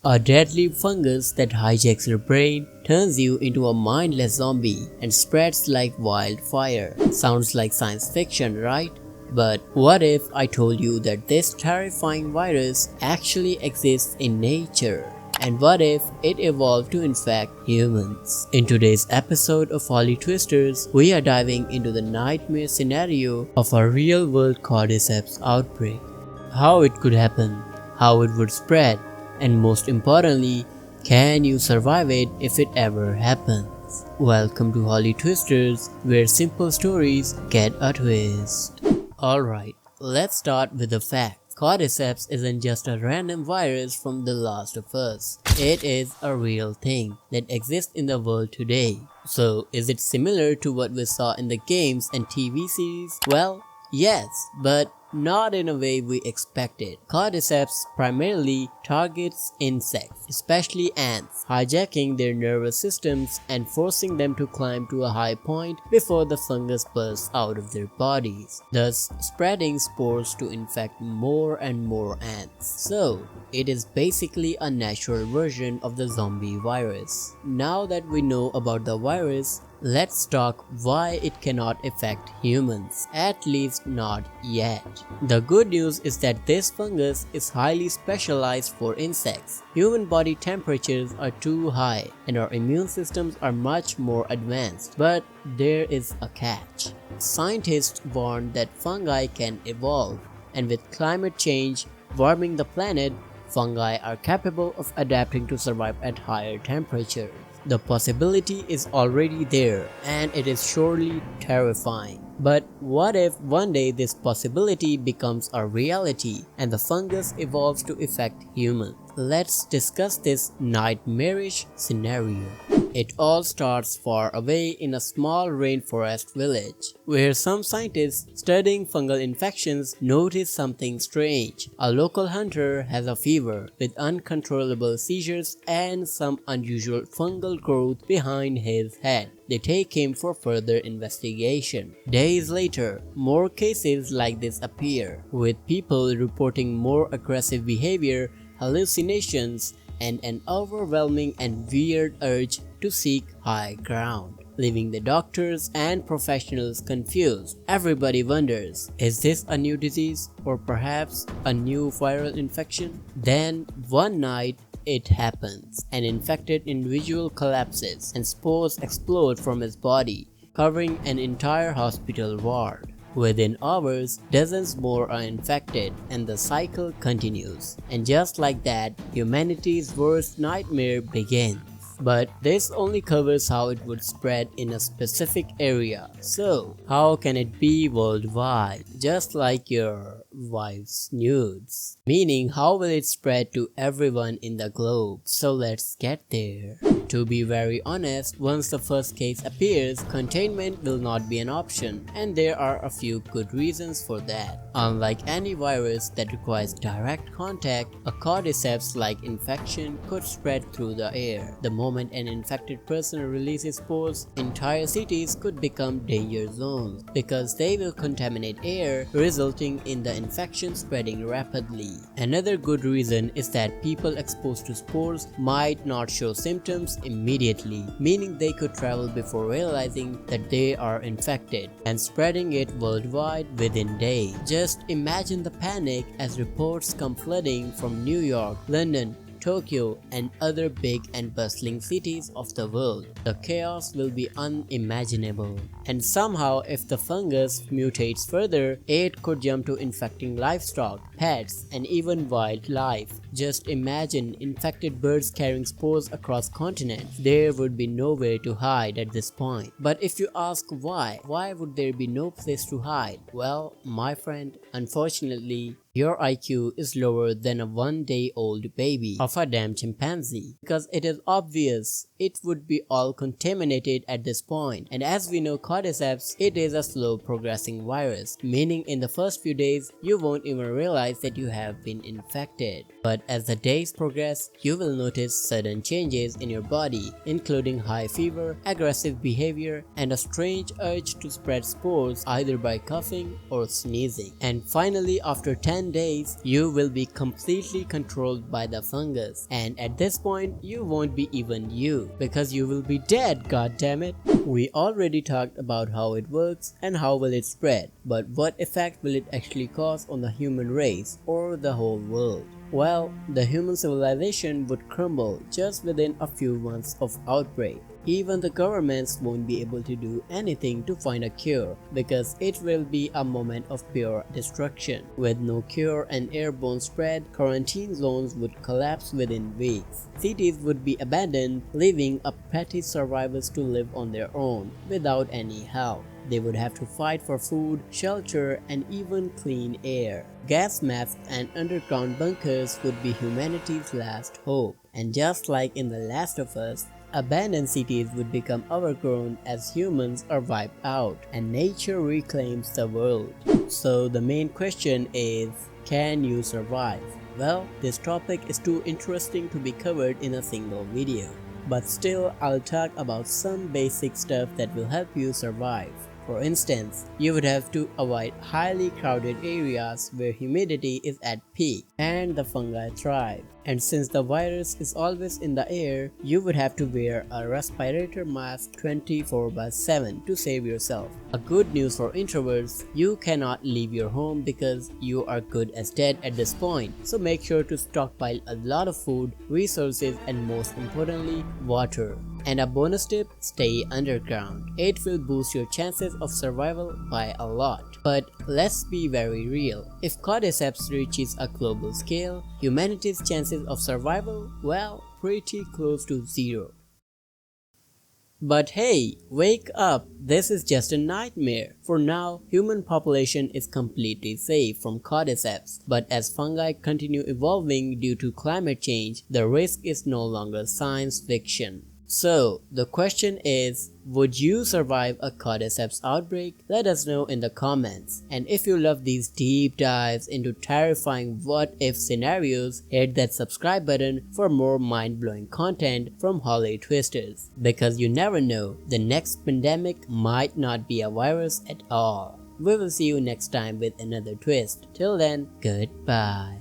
A deadly fungus that hijacks your brain, turns you into a mindless zombie, and spreads like wildfire. Sounds like science fiction, right? But what if I told you that this terrifying virus actually exists in nature? And what if it evolved to infect humans? In today's episode of Holy Twisters, we are diving into the nightmare scenario of a real-world Cordyceps outbreak. How it could happen, how it would spread, and most importantly, can you survive it if it ever happens? Welcome to Holy Twisters, where simple stories get a twist. Alright, let's start with the facts. Cordyceps isn't just a random virus from The Last of Us. It is a real thing that exists in the world today. So, is it similar to what we saw in the games and TV series? Well, yes, but not in a way we expected. Cordyceps primarily targets insects, especially ants, hijacking their nervous systems and forcing them to climb to a high point before the fungus bursts out of their bodies, thus spreading spores to infect more and more ants. So, it is basically a natural version of the zombie virus. Now that we know about the virus, let's talk why it cannot affect humans, at least not yet. The good news is that this fungus is highly specialized for insects. Human body temperatures are too high and our immune systems are much more advanced. But there is a catch. Scientists warn that fungi can evolve, and with climate change warming the planet, fungi are capable of adapting to survive at higher temperatures. The possibility is already there, and it is surely terrifying. But what if one day this possibility becomes a reality and the fungus evolves to affect humans? Let's discuss this nightmarish scenario. It all starts far away in a small rainforest village, where some scientists studying fungal infections notice something strange. A local hunter has a fever with uncontrollable seizures and some unusual fungal growth behind his head. They take him for further investigation. Days later, more cases like this appear, with people reporting more aggressive behavior, hallucinations, and an overwhelming and weird urge to seek high ground, leaving the doctors and professionals confused. Everybody wonders, is this a new disease or perhaps a new viral infection? Then one night, it happens. An infected individual collapses and spores explode from his body, covering an entire hospital ward. Within hours, dozens more are infected and the cycle continues. And just like that, humanity's worst nightmare begins. But this only covers how it would spread in a specific area. So, how can it be worldwide? Just like your wife's nudes. Meaning, how will it spread to everyone in the globe? So let's get there. To be very honest, once the first case appears, containment will not be an option, and there are a few good reasons for that. Unlike any virus that requires direct contact, a cordyceps-like infection could spread through the air. The moment an infected person releases spores, entire cities could become danger zones because they will contaminate air, resulting in the infection spreading rapidly. Another good reason is that people exposed to spores might not show symptoms immediately, meaning they could travel before realizing that they are infected and spreading it worldwide within days. Just imagine the panic as reports come flooding from New York, London, Tokyo, and other big and bustling cities of the world. The chaos will be unimaginable. And somehow, if the fungus mutates further, it could jump to infecting livestock, pets, and even wildlife. Just imagine infected birds carrying spores across continents. There would be nowhere to hide at this point. But if you ask why would there be no place to hide? Well, my friend, unfortunately, your IQ is lower than a one-day-old baby of a damn chimpanzee, because it is obvious it would be all contaminated at this point. And as we know, Cordyceps, it is a slow progressing virus, meaning in the first few days you won't even realize that you have been infected. But as the days progress, you will notice sudden changes in your body, including high fever, aggressive behavior, and a strange urge to spread spores either by coughing or sneezing. And finally, after 10 days, you will be completely controlled by the fungus. And at this point, you won't be even you, because you will be dead, goddammit. We already talked about how it works and how will it spread, but what effect will it actually cause on the human race or the whole world? Well, the human civilization would crumble just within a few months of outbreak. Even the governments won't be able to do anything to find a cure because it will be a moment of pure destruction. With no cure and airborne spread, quarantine zones would collapse within weeks. Cities would be abandoned, leaving a petty survivors to live on their own without any help. They would have to fight for food, shelter, and even clean air. Gas masks and underground bunkers would be humanity's last hope. And just like in The Last of Us, abandoned cities would become overgrown as humans are wiped out and nature reclaims the world. So the main question is, can you survive? Well, this topic is too interesting to be covered in a single video. But still, I'll talk about some basic stuff that will help you survive. For instance, you would have to avoid highly crowded areas where humidity is at peak and the fungi thrive. And since the virus is always in the air, you would have to wear a respirator mask 24/7 to save yourself. A good news for introverts, you cannot leave your home because you are good as dead at this point. So make sure to stockpile a lot of food, resources, and most importantly, water. And a bonus tip, stay underground. It will boost your chances of survival by a lot. But let's be very real. If Cordyceps reaches a global scale, humanity's chances of survival, well, pretty close to zero. But hey, wake up, this is just a nightmare. For now, human population is completely safe from Cordyceps, but as fungi continue evolving due to climate change, the risk is no longer science fiction. So, the question is, would you survive a Cordyceps outbreak? Let us know in the comments. And if you love these deep dives into terrifying what-if scenarios, hit that subscribe button for more mind-blowing content from Holly Twisters. Because you never know, the next pandemic might not be a virus at all. We will see you next time with another twist. Till then, goodbye.